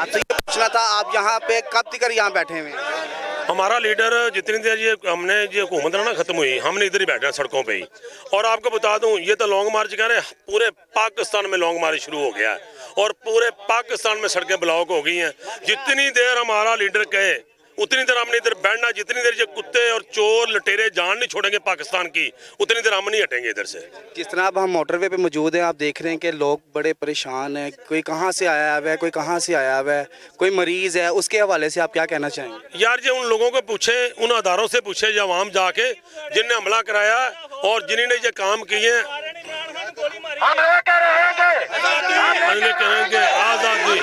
आपसे ये पूछना था, आप यहाँ पे कब तक यहाँ बैठे हुए हैं? हमारा लीडर जितनी देर ये हुकूमत ना खत्म हुई, हमने इधर ही बैठे हैं सड़कों पे ही। और आपको बता दूं, ये तो लॉन्ग मार्च कह रहे हैं, पूरे पाकिस्तान में लॉन्ग मार्च शुरू हो गया है और पूरे पाकिस्तान में सड़कें ब्लॉक हो गई हैं। जितनी देर हमारा लीडर कहे उतनी देर हमने इधर बैठना, जितनी देर ये कुत्ते और चोर लटेरे जान नहीं छोड़ेंगे पाकिस्तान की, उतनी देर हम नहीं हटेंगे इधर से। जिस तरह अब हम मोटरवे पे मौजूद हैं, आप देख रहे हैं कि लोग बड़े परेशान हैं, कोई कहाँ से आया हुआ है, कोई कहाँ से आया हुआ है, कोई मरीज़ है, उसके हवाले से आप क्या कहना चाहेंगे? यार ये उन लोगों को पूछे, उन अदारों से पूछे जो आवाम जाके जिनने हमला कराया और जिन्होंने ये काम किए हैं, हम कहेंगे आज़ादी।